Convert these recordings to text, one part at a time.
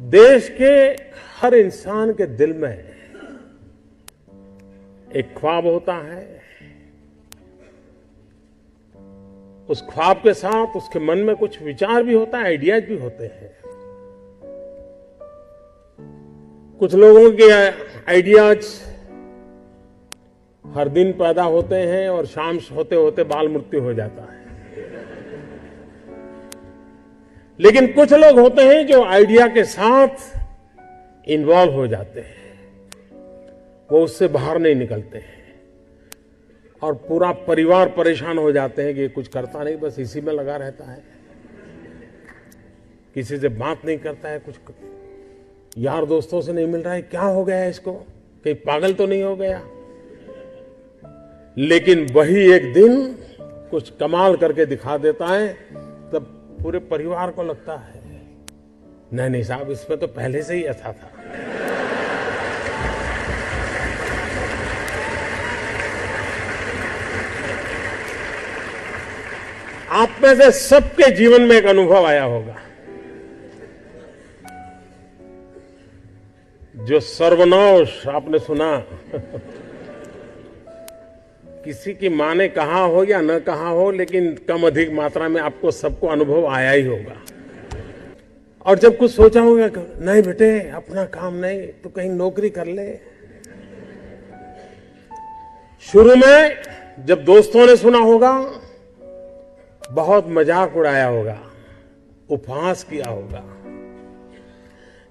देश के हर इंसान के दिल में एक ख्वाब होता है। उस ख्वाब के साथ उसके मन में कुछ विचार भी होता है, आइडियाज भी होते हैं। कुछ लोगों के आइडियाज हर दिन पैदा होते हैं और शाम होते होते बाल मृत्यु हो जाता है। लेकिन कुछ लोग होते हैं जो आइडिया के साथ इन्वॉल्व हो जाते हैं, वो उससे बाहर नहीं निकलते हैं और पूरा परिवार परेशान हो जाते हैं कि ये कुछ करता नहीं, बस इसी में लगा रहता है, किसी से बात नहीं करता है, कुछ यार दोस्तों से नहीं मिल रहा है, क्या हो गया है इसको, कहीं पागल तो नहीं हो गया। लेकिन वही एक दिन कुछ कमाल करके दिखा देता है, तब पूरे परिवार को लगता है नहीं साहब, इसमें तो पहले से ही ऐसा था। आप में से सबके जीवन में एक अनुभव आया होगा जो सर्वनाश आपने सुना। किसी की मां ने कहा हो या न कहा हो, लेकिन कम अधिक मात्रा में आपको सबको अनुभव आया ही होगा। और जब कुछ सोचा होगा, नहीं बेटे अपना काम नहीं तो कहीं नौकरी कर ले। शुरू में जब दोस्तों ने सुना होगा, बहुत मजाक उड़ाया होगा, उपहास किया होगा,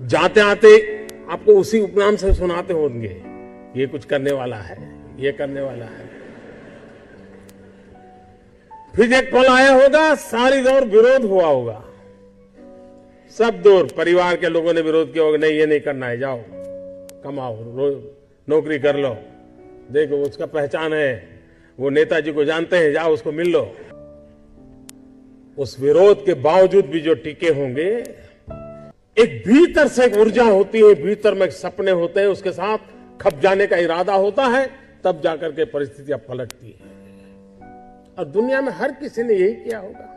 जाते आते आपको उसी उपनाम से सुनाते होंगे, ये कुछ करने वाला है, ये करने वाला है। फिर एक पल आया होगा, सारी दौर विरोध हुआ होगा, सब दौर परिवार के लोगों ने विरोध किया होगा, नहीं ये नहीं करना है, जाओ कमाओ, नौकरी कर लो, देखो उसका पहचान है, वो नेताजी को जानते हैं, जाओ उसको मिल लो। उस विरोध के बावजूद भी जो टिके होंगे, एक भीतर से एक ऊर्जा होती है, भीतर में सपने होते हैं, उसके साथ खप जाने का इरादा होता है, तब जाकर के परिस्थितियां पलटती है। और दुनिया में हर किसी ने यही किया होगा।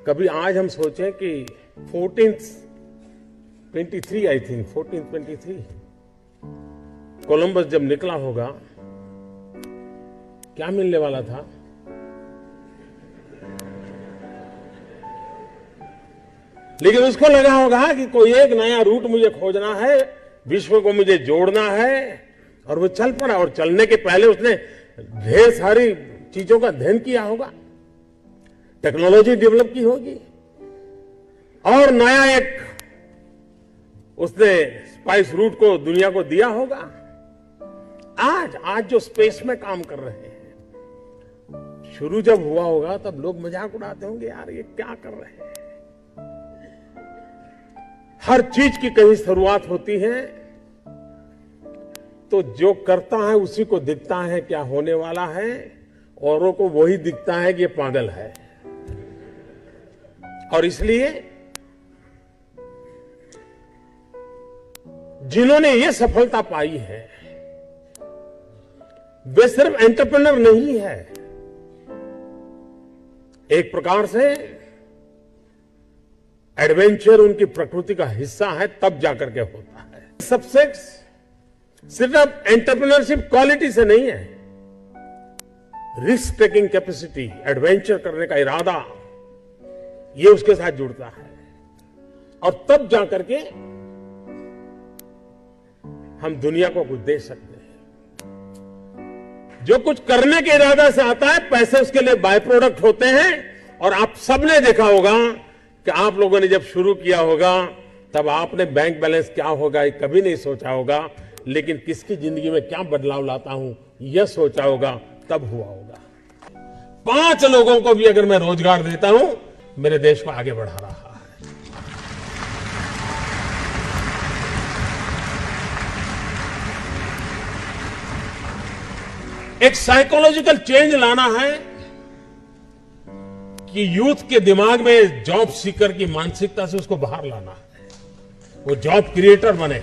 कभी आज हम सोचें कि 1423 आई थिंक 1423 कोलंबस जब निकला होगा, क्या मिलने वाला था? लेकिन उसको लगा होगा कि कोई एक नया रूट मुझे खोजना है, विश्व को मुझे जोड़ना है, और वो चल पड़ा। और चलने के पहले उसने ढेर सारी चीजों का अध्ययन किया होगा, टेक्नोलॉजी डेवलप की होगी, और नया एक उसने स्पाइस रूट को दुनिया को दिया होगा। आज जो स्पेस में काम कर रहे हैं, शुरू जब हुआ होगा तब लोग मजाक उड़ाते होंगे, यार ये क्या कर रहे हैं। हर चीज की कहीं शुरुआत होती है, तो जो करता है उसी को दिखता है क्या होने वाला है, औरों को वही दिखता है कि ये पागल है। और इसलिए जिन्होंने ये सफलता पाई है, वे सिर्फ एंटरप्रेन्योर नहीं है, एक प्रकार से एडवेंचर उनकी प्रकृति का हिस्सा है, तब जाकर के होता है। सक्सेस सिर्फ एंटरप्रेन्योरशिप क्वालिटी से नहीं है, रिस्क टेकिंग कैपेसिटी, एडवेंचर करने का इरादा, ये उसके साथ जुड़ता है। और तब जाकर के हम दुनिया को कुछ दे सकते हैं। जो कुछ करने के इरादा से आता है, पैसे उसके लिए बाय प्रोडक्ट होते हैं। और आप सबने देखा होगा कि आप लोगों ने जब शुरू किया होगा, तब आपने बैंक बैलेंस क्या होगा ये कभी नहीं सोचा होगा, लेकिन किसकी जिंदगी में क्या बदलाव लाता हूं यह सोचा होगा, तब हुआ होगा। 5 लोगों को भी अगर मैं रोजगार देता हूं, मेरे देश को आगे बढ़ा रहा है। एक साइकोलॉजिकल चेंज लाना है कि यूथ के दिमाग में जॉब सीकर की मानसिकता से उसको बाहर लाना है, वो जॉब क्रिएटर बने।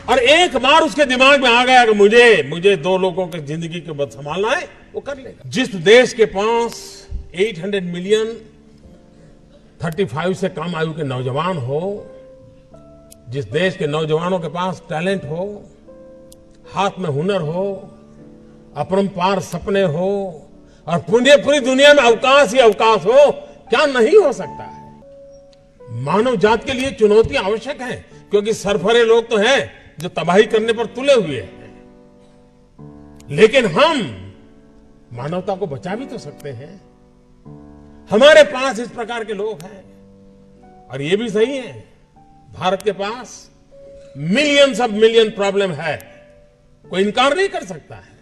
और एक बार उसके दिमाग में आ गया कि मुझे 2 लोगों की जिंदगी को बस संभालना है, वो कर लेगा। जिस देश के पास 800 मिलियन 35 से कम आयु के नौजवान हो, जिस देश के नौजवानों के पास टैलेंट हो, हाथ में हुनर हो, अपरंपार सपने हो और पूरी दुनिया में अवकाश ही अवकाश हो, क्या नहीं हो सकता है। मानव जात के लिए चुनौतियां आवश्यक हैं, क्योंकि सरफरे लोग तो हैं जो तबाही करने पर तुले हुए हैं, लेकिन हम मानवता को बचा भी तो सकते हैं। हमारे पास इस प्रकार के लोग हैं और ये भी सही है, भारत के पास मिलियंस ऑफ मिलियन प्रॉब्लम है, कोई इनकार नहीं कर सकता है।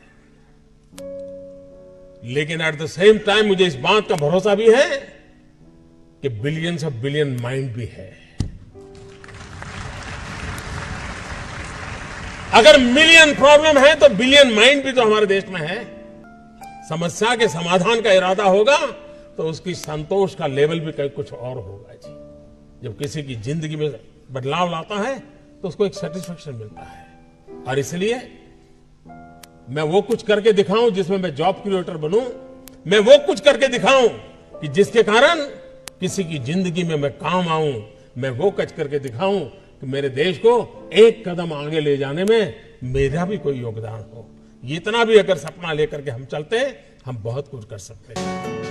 लेकिन एट द सेम टाइम मुझे इस बात का भरोसा भी है कि बिलियंस ऑफ बिलियन माइंड भी है। अगर मिलियन प्रॉब्लम है तो बिलियन माइंड भी तो हमारे देश में है। समस्या के समाधान का इरादा होगा तो उसकी संतोष का लेवल भी कहीं कुछ और होगा जी। जब किसी की जिंदगी में बदलाव लाता है तो उसको एक सेटिस्फेक्शन मिलता है। और इसलिए मैं वो कुछ करके दिखाऊं जिसमें मैं जॉब क्रिएटर बनूं, मैं वो कुछ करके दिखाऊं कि जिसके कारण किसी की जिंदगी में मैं काम आऊं, मैं वो कुछ करके दिखाऊं कि मेरे देश को एक कदम आगे ले जाने में मेरा भी कोई योगदान हो। इतना भी अगर सपना लेकर के हम चलते हैं, हम बहुत कुछ कर सकते हैं।